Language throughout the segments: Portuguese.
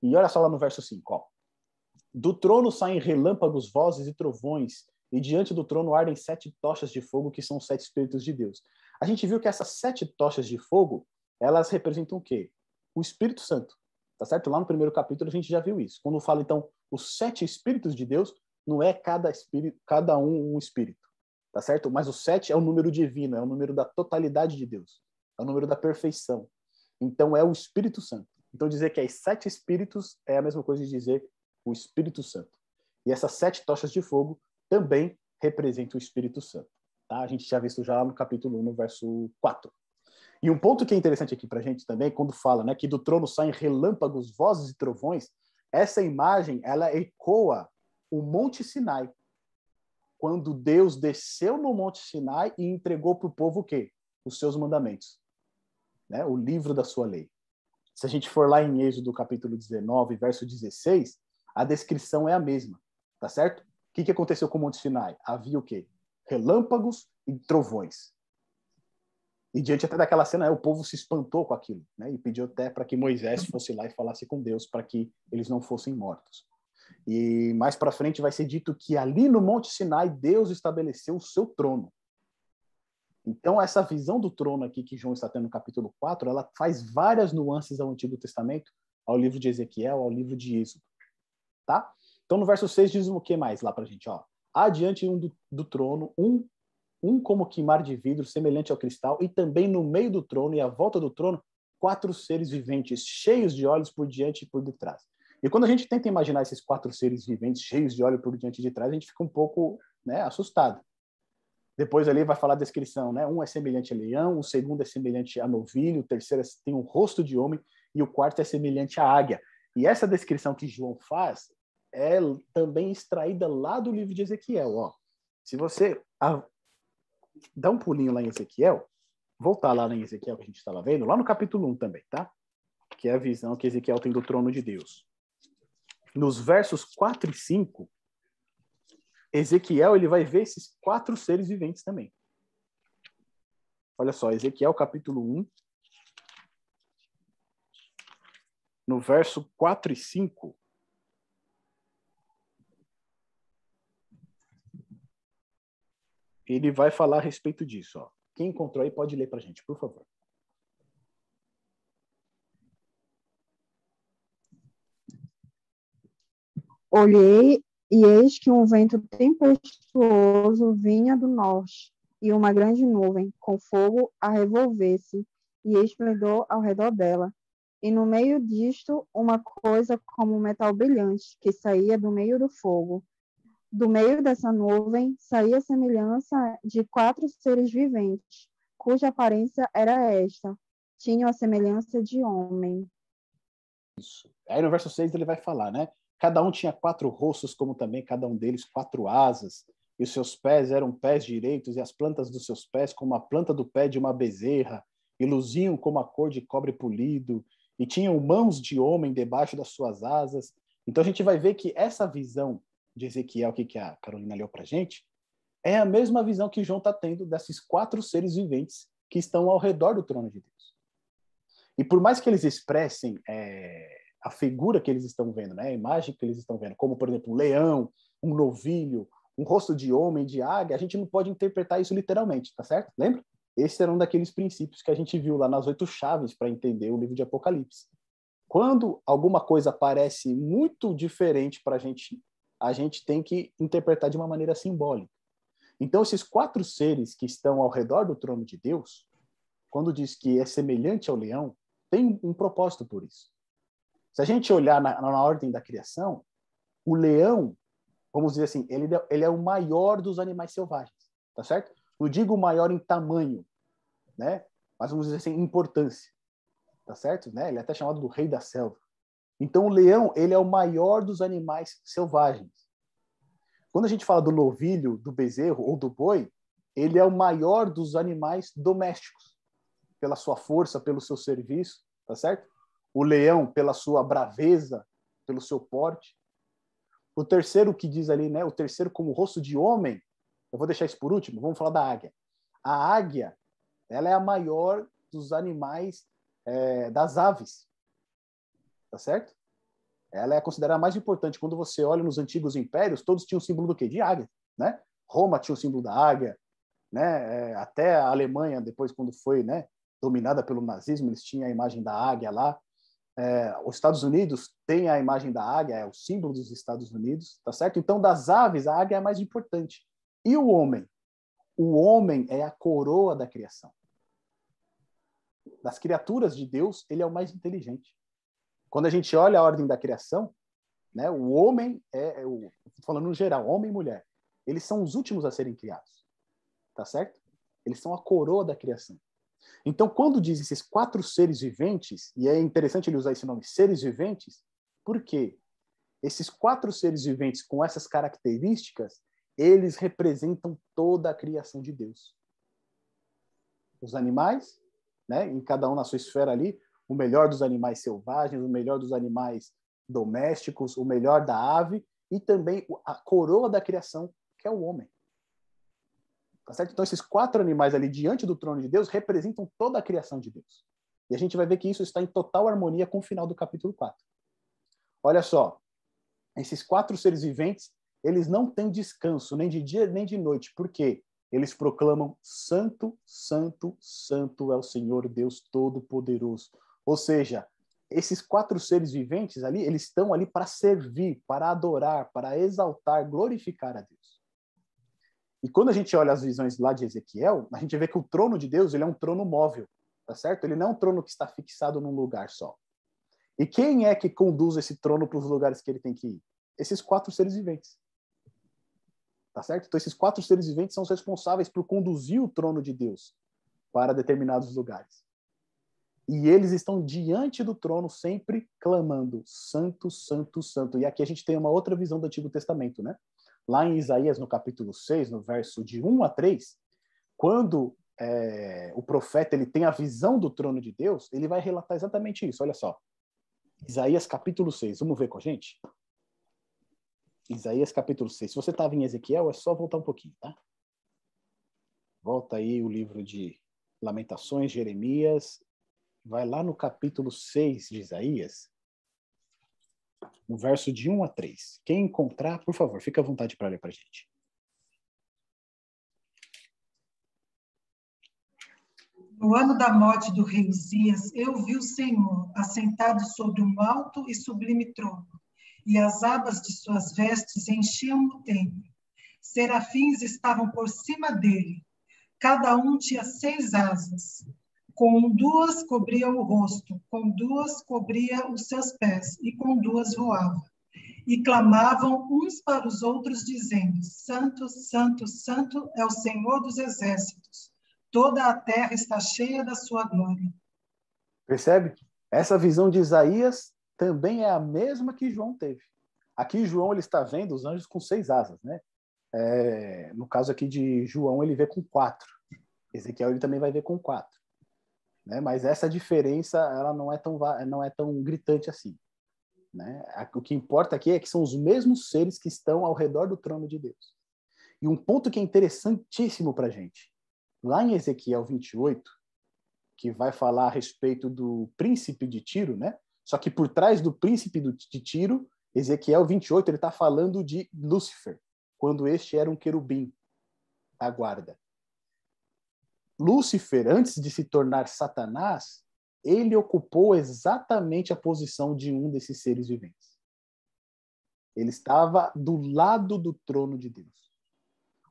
E olha só lá no verso 5, ó. Do trono saem relâmpagos, vozes e trovões, e diante do trono ardem 7 tochas de fogo, que são os 7 Espíritos de Deus. A gente viu que essas 7 tochas de fogo, elas representam o quê? O Espírito Santo, tá certo? Lá no primeiro capítulo a gente já viu isso. Quando fala, então, os 7 Espíritos de Deus, não é cada um espírito, tá certo? Mas o 7 é o número divino, é o número da totalidade de Deus, é o número da perfeição. Então é o Espírito Santo. Então dizer que é 7 espíritos é a mesma coisa de dizer o Espírito Santo. E essas 7 tochas de fogo também representam o Espírito Santo. Tá? A gente já viu isso já no capítulo 1, no verso 4. E um ponto que é interessante aqui para a gente também, quando fala, né, que do trono saem relâmpagos, vozes e trovões, essa imagem, ela ecoa o Monte Sinai. Quando Deus desceu no Monte Sinai e entregou para o povo o quê? Os seus mandamentos. Né? O livro da sua lei. Se a gente for lá em Êxodo capítulo 19, verso 16, a descrição é a mesma, tá certo? O que aconteceu com o Monte Sinai? Havia o quê? Relâmpagos e trovões. E diante até daquela cena, o povo se espantou com aquilo, né? E pediu até para que Moisés fosse lá e falasse com Deus para que eles não fossem mortos. E mais para frente vai ser dito que ali no Monte Sinai, Deus estabeleceu o seu trono. Então, essa visão do trono aqui que João está tendo no capítulo 4, ela faz várias nuances ao Antigo Testamento, ao livro de Ezequiel, ao livro de Êxodo. Tá? Então, no verso 6 diz o que mais lá para a gente? Ó. Há diante do trono um como que mar de vidro, semelhante ao cristal, e também no meio do trono e à volta do trono, 4 seres viventes, cheios de olhos por diante e por detrás. E quando a gente tenta imaginar esses 4 seres viventes, cheios de olhos por diante e de trás, a gente fica um pouco, né, assustado. Depois ali vai falar a descrição, né? Um é semelhante a leão, o segundo é semelhante a novilho, o terceiro tem um rosto de homem e o quarto é semelhante à águia. E essa descrição que João faz é também extraída lá do livro de Ezequiel. Ó. Se você dá um pulinho lá em Ezequiel, voltar lá em Ezequiel que a gente estava vendo, lá no capítulo 1 também, tá? Que é a visão que Ezequiel tem do trono de Deus. Nos versos 4 e 5, Ezequiel ele vai ver esses 4 seres viventes também. Olha só, Ezequiel capítulo 1, no verso 4 e 5. Ele vai falar a respeito disso. Ó. Quem encontrou aí pode ler para a gente, por favor. Olhei, e eis que um vento tempestuoso vinha do norte, e uma grande nuvem, com fogo a revolver-se, e esplendor ao redor dela. E no meio disto, uma coisa como um metal brilhante, que saía do meio do fogo. Do meio dessa nuvem saía a semelhança de 4 seres viventes, cuja aparência era esta: tinham a semelhança de homem. Isso. Aí no verso 6 ele vai falar, né? Cada um tinha 4 rostos, como também cada um deles 4 asas, e os seus pés eram pés direitos, e as plantas dos seus pés como a planta do pé de uma bezerra, e luziam como a cor de cobre polido, e tinham mãos de homem debaixo das suas asas. Então a gente vai ver que essa visão de Ezequiel, que a Carolina leu para a gente, é a mesma visão que João está tendo desses 4 seres viventes que estão ao redor do trono de Deus. E por mais que eles expressem a figura que eles estão vendo, né, a imagem que eles estão vendo, como, por exemplo, um leão, um novilho, um rosto de homem, de águia, a gente não pode interpretar isso literalmente, tá certo? Lembra? Esse era um daqueles princípios que a gente viu lá nas 8 chaves para entender o livro de Apocalipse. Quando alguma coisa parece muito diferente para a gente tem que interpretar de uma maneira simbólica. Então, esses 4 seres que estão ao redor do trono de Deus, quando diz que é semelhante ao leão, tem um propósito por isso. Se a gente olhar na ordem da criação, o leão, vamos dizer assim, ele é o maior dos animais selvagens, tá certo? Não digo o maior em tamanho, né? Mas vamos dizer assim, em importância, tá certo? Né? Ele é até chamado do rei da selva. Então, o leão, ele é o maior dos animais selvagens. Quando a gente fala do novilho, do bezerro ou do boi, ele é o maior dos animais domésticos, pela sua força, pelo seu serviço, tá certo? O leão, pela sua braveza, pelo seu porte. O terceiro que diz ali, né? O terceiro como rosto de homem, eu vou deixar isso por último, vamos falar da águia. A águia, ela é a maior dos animais, das aves, tá certo? Ela é considerada a mais importante. Quando você olha nos antigos impérios, todos tinham o símbolo do quê? De águia, né? Roma tinha o símbolo da águia, né? Até a Alemanha, depois, quando foi, né, dominada pelo nazismo, eles tinham a imagem da águia lá. Os Estados Unidos têm a imagem da águia, é o símbolo dos Estados Unidos, tá certo? Então, das aves, a águia é a mais importante. E o homem? O homem é a coroa da criação. Das criaturas de Deus, ele é o mais inteligente. Quando a gente olha a ordem da criação, né, o homem falando no geral, homem e mulher, eles são os últimos a serem criados, tá certo? Eles são a coroa da criação. Então, quando diz esses 4 seres viventes, e é interessante ele usar esse nome, seres viventes, por quê? Esses 4 seres viventes com essas características, eles representam toda a criação de Deus. Os animais, né, em cada um na sua esfera ali, o melhor dos animais selvagens, o melhor dos animais domésticos, o melhor da ave, e também a coroa da criação, que é o homem. Tá certo? Então, esses 4 animais ali diante do trono de Deus representam toda a criação de Deus. E a gente vai ver que isso está em total harmonia com o final do capítulo 4. Olha só, esses 4 seres viventes, eles não têm descanso, nem de dia nem de noite. Por quê? Eles proclamam: Santo, Santo, Santo é o Senhor Deus Todo-Poderoso. Ou seja, esses 4 seres viventes ali, eles estão ali para servir, para adorar, para exaltar, glorificar a Deus. E quando a gente olha as visões lá de Ezequiel, a gente vê que o trono de Deus, ele é um trono móvel, tá certo? Ele não é um trono que está fixado num lugar só. E quem é que conduz esse trono para os lugares que ele tem que ir? Esses 4 seres viventes. Tá certo? Então, esses 4 seres viventes são os responsáveis por conduzir o trono de Deus para determinados lugares. E eles estão diante do trono sempre clamando: Santo, Santo, Santo. E aqui a gente tem uma outra visão do Antigo Testamento, né? Lá em Isaías, no capítulo 6, no verso de 1 a 3, quando o profeta ele tem a visão do trono de Deus, ele vai relatar exatamente isso. Olha só. Isaías, capítulo 6. Vamos ver com a gente? Isaías, capítulo 6. Se você estava em Ezequiel, é só voltar um pouquinho, tá? Volta aí o livro de Lamentações, Jeremias. Vai lá no capítulo 6 de Isaías, no verso de 1 a 3. Quem encontrar, por favor, fica à vontade para ler para a gente. No ano da morte do rei Uzias, eu vi o Senhor assentado sobre um alto e sublime trono, e as abas de suas vestes enchiam o templo. Serafins estavam por cima dele. Cada um tinha 6 asas. Com 2 cobria o rosto, com 2 cobria os seus pés, e com 2 voava. E clamavam uns para os outros, dizendo: Santo, Santo, Santo é o Senhor dos exércitos. Toda a terra está cheia da sua glória. Percebe? Essa visão de Isaías também é a mesma que João teve. Aqui João ele está vendo os anjos com 6 asas, né? No caso aqui de João ele vê com 4. Ezequiel ele também vai ver com 4. Né? Mas essa diferença ela não é tão gritante assim. Né? O que importa aqui é que são os mesmos seres que estão ao redor do trono de Deus. E um ponto que é interessantíssimo para a gente. Lá em Ezequiel 28, que vai falar a respeito do príncipe de Tiro, né? Só que por trás do príncipe de Tiro, Ezequiel 28, ele está falando de Lúcifer, quando este era um querubim da guarda. Lúcifer, antes de se tornar Satanás, ele ocupou exatamente a posição de um desses seres viventes. Ele estava do lado do trono de Deus.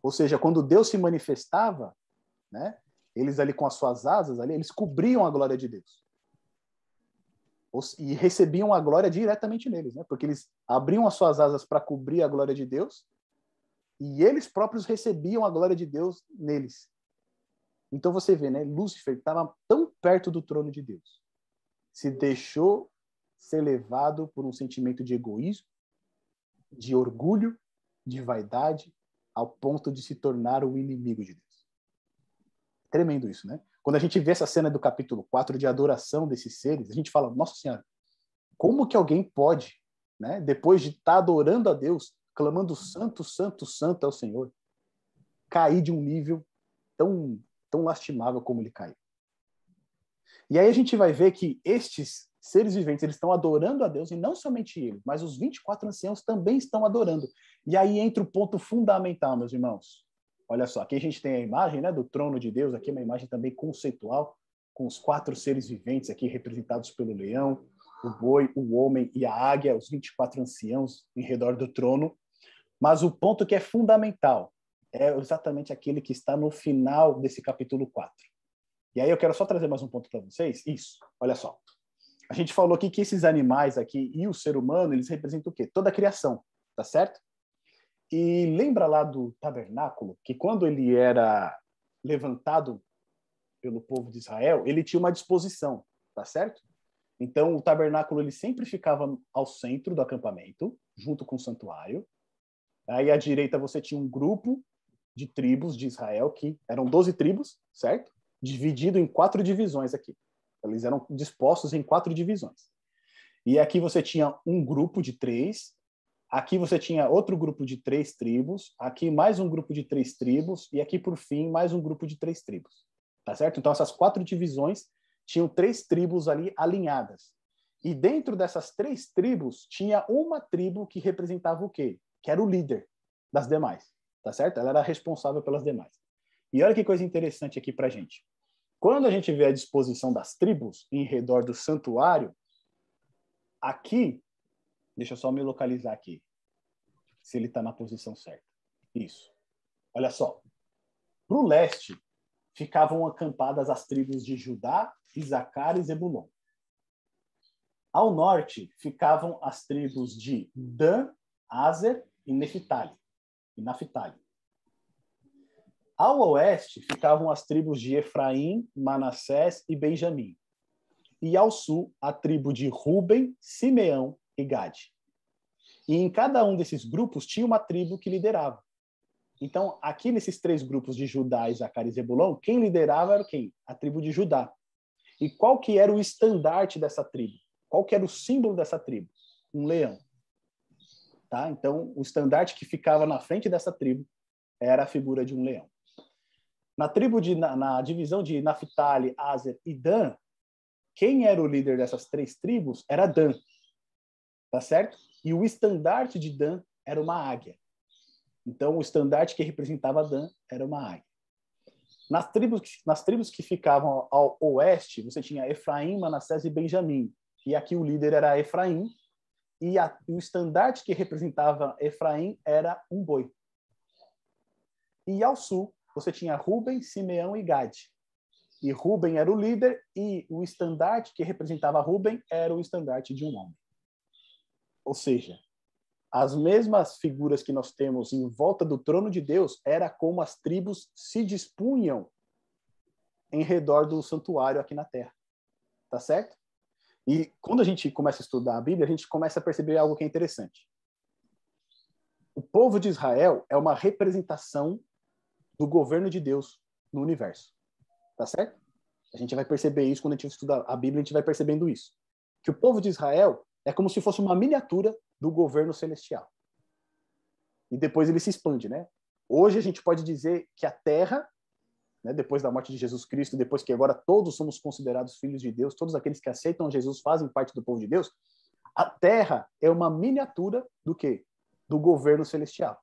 Ou seja, quando Deus se manifestava, né, eles ali com as suas asas, ali, eles cobriam a glória de Deus. E recebiam a glória diretamente neles, né, porque eles abriam as suas asas para cobrir a glória de Deus e eles próprios recebiam a glória de Deus neles. Então você vê, né, Lúcifer estava tão perto do trono de Deus, se deixou ser levado por um sentimento de egoísmo, de orgulho, de vaidade, ao ponto de se tornar o inimigo de Deus. Tremendo isso, né? Quando a gente vê essa cena do capítulo 4 de adoração desses seres, a gente fala: Nossa Senhora, como que alguém pode, né, depois de estar adorando a Deus, clamando Santo, Santo, Santo é o Senhor, cair de um nível tão lastimável como ele caiu? E aí a gente vai ver que estes seres viventes, eles estão adorando a Deus, e não somente eles, mas os 24 anciãos também estão adorando. E aí entra o ponto fundamental, meus irmãos. Olha só, aqui a gente tem a imagem, né, do trono de Deus, aqui uma imagem também conceitual, com os 4 seres viventes aqui representados pelo leão, o boi, o homem e a águia, os 24 anciãos em redor do trono. Mas o ponto que é fundamental é exatamente aquele que está no final desse capítulo 4. E aí eu quero só trazer mais um ponto para vocês. Isso, olha só. A gente falou aqui que esses animais aqui e o ser humano, eles representam o quê? Toda a criação, tá certo? E lembra lá do tabernáculo, que quando ele era levantado pelo povo de Israel, ele tinha uma disposição, tá certo? Então, o tabernáculo ele sempre ficava ao centro do acampamento, junto com o santuário. Aí à direita você tinha um grupo de tribos de Israel, que eram 12 tribos, certo? Dividido em 4 divisões aqui. Eles eram dispostos em 4 divisões. E aqui você tinha um grupo de 3, aqui você tinha outro grupo de 3 tribos, aqui mais um grupo de 3 tribos, e aqui, por fim, mais um grupo de 3 tribos. Tá certo? Então, essas 4 divisões tinham 3 tribos ali alinhadas. E dentro dessas 3 tribos, tinha uma tribo que representava o quê? Que era o líder das demais. Tá certo? Ela era responsável pelas demais. E olha que coisa interessante aqui pra gente. Quando a gente vê a disposição das tribos em redor do santuário, aqui, deixa eu só me localizar aqui, se ele está na posição certa. Isso. Olha só. Para o leste, ficavam acampadas as tribos de Judá, Isacar e Zebulon. Ao norte, ficavam as tribos de Dan, Aser e Naphtali. Ao oeste, ficavam as tribos de Efraim, Manassés e Benjamim. E ao sul, a tribo de Ruben, Simeão e Gade. E em cada um desses grupos tinha uma tribo que liderava. Então, aqui nesses 3 grupos de Judá, Isacar e Zebulon, quem liderava era quem? A tribo de Judá. E qual que era o estandarte dessa tribo? Qual que era o símbolo dessa tribo? Um leão. Tá? Então, o estandarte que ficava na frente dessa tribo era a figura de um leão. Na divisão de Naphtali, Aser e Dan, quem era o líder dessas 3 tribos era Dan. Tá certo? E o estandarte de Dan era uma águia. Então, o estandarte que representava Dan era uma águia. Nas tribos que ficavam ao oeste, você tinha Efraim, Manassés e Benjamim. E aqui o líder era Efraim. E o estandarte que representava Efraim era um boi. E ao sul, você tinha Ruben, Simeão e Gade. E Ruben era o líder e o estandarte que representava Ruben era o estandarte de um homem. Ou seja, as mesmas figuras que nós temos em volta do trono de Deus era como as tribos se dispunham em redor do santuário aqui na Terra. Tá certo? E quando a gente começa a estudar a Bíblia, a gente começa a perceber algo que é interessante. O povo de Israel é uma representação do governo de Deus no universo. Tá certo? A gente vai perceber isso quando a gente estuda a Bíblia, a gente vai percebendo isso. Que o povo de Israel é como se fosse uma miniatura do governo celestial. E depois ele se expande, né? Hoje a gente pode dizer que a Terra, né, depois da morte de Jesus Cristo, depois que agora todos somos considerados filhos de Deus, todos aqueles que aceitam Jesus fazem parte do povo de Deus, a Terra é uma miniatura do quê? Do governo celestial.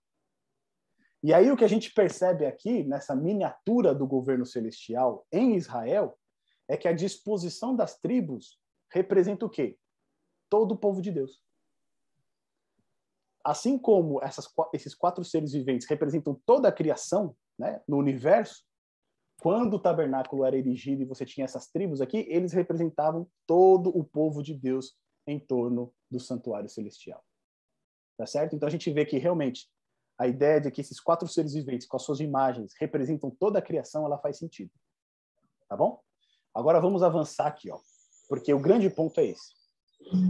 E aí o que a gente percebe aqui, nessa miniatura do governo celestial em Israel, é que a disposição das tribos representa o quê? Todo o povo de Deus. Assim como esses 4 seres viventes representam toda a criação, né, no universo, quando o tabernáculo era erigido e você tinha essas tribos aqui, eles representavam todo o povo de Deus em torno do santuário celestial. Tá certo? Então a gente vê que realmente a ideia de que esses 4 seres viventes com as suas imagens representam toda a criação, ela faz sentido. Tá bom? Agora vamos avançar aqui, ó, porque o grande ponto é esse.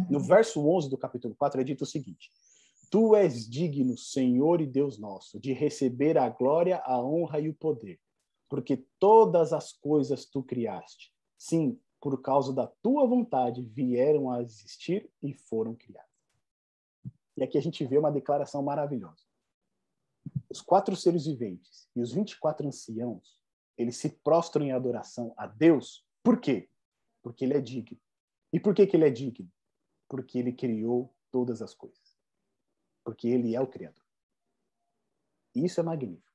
No verso 11 do capítulo 4 é dito o seguinte: Tu és digno, Senhor e Deus nosso, de receber a glória, a honra e o poder, porque todas as coisas tu criaste. Sim, por causa da tua vontade vieram a existir e foram criadas. E aqui a gente vê uma declaração maravilhosa. Os 4 seres viventes e os 24 anciãos, eles se prostram em adoração a Deus. Por quê? Porque ele é digno. E por que ele é digno? Porque ele criou todas as coisas. Porque ele é o Criador. E isso é magnífico.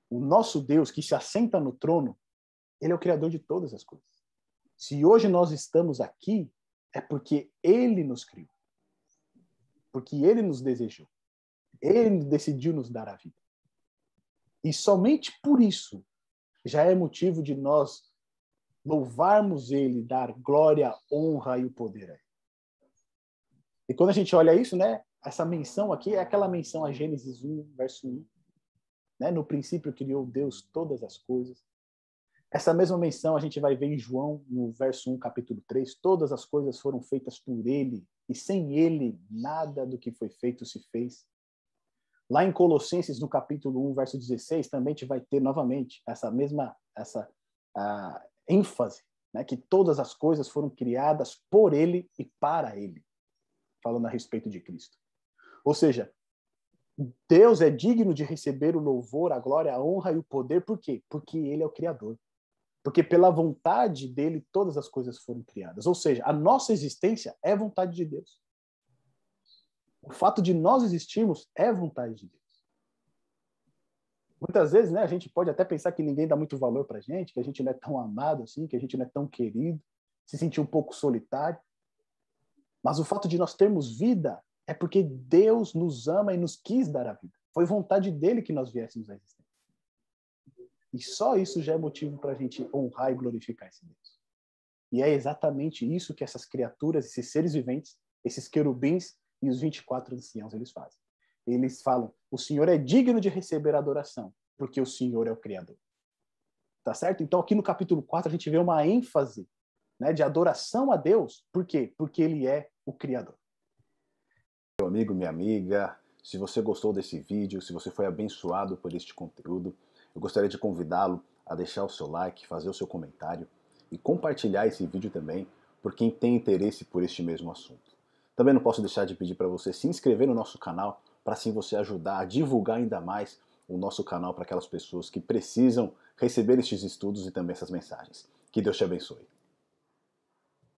O nosso Deus, que se assenta no trono, ele é o Criador de todas as coisas. Se hoje nós estamos aqui, é porque ele nos criou. Porque ele nos desejou. Ele decidiu nos dar a vida. E somente por isso já é motivo de nós louvarmos ele, dar glória, honra e o poder a ele. E quando a gente olha isso, né, essa menção aqui é aquela menção a Gênesis 1, verso 1. Né? No princípio criou Deus todas as coisas. Essa mesma menção a gente vai ver em João, no verso 1, capítulo 3. Todas as coisas foram feitas por ele, e sem ele nada do que foi feito se fez. Lá em Colossenses, no capítulo 1, verso 16, também a gente vai ter novamente essa mesma ênfase, né, que todas as coisas foram criadas por ele e para ele, falando a respeito de Cristo. Ou seja, Deus é digno de receber o louvor, a glória, a honra e o poder. Por quê? Porque ele é o Criador. Porque pela vontade dele todas as coisas foram criadas. Ou seja, a nossa existência é vontade de Deus. O fato de nós existirmos é vontade de Deus. Muitas vezes, né, a gente pode até pensar que ninguém dá muito valor pra gente, que a gente não é tão amado assim, que a gente não é tão querido, se sentir um pouco solitário. Mas o fato de nós termos vida é porque Deus nos ama e nos quis dar a vida. Foi vontade dele que nós viéssemos à existência. E só isso já é motivo para a gente honrar e glorificar esse Deus. E é exatamente isso que essas criaturas, esses seres viventes, esses querubins e os 24 anciãos, eles fazem. Eles falam, o Senhor é digno de receber adoração, porque o Senhor é o Criador. Tá certo? Então aqui no capítulo 4 a gente vê uma ênfase, né, de adoração a Deus. Por quê? Porque ele é o Criador. Meu amigo, minha amiga, se você gostou desse vídeo, se você foi abençoado por este conteúdo, eu gostaria de convidá-lo a deixar o seu like, fazer o seu comentário e compartilhar esse vídeo também por quem tem interesse por este mesmo assunto. Também não posso deixar de pedir para você se inscrever no nosso canal, para assim você ajudar a divulgar ainda mais o nosso canal para aquelas pessoas que precisam receber estes estudos e também essas mensagens. Que Deus te abençoe.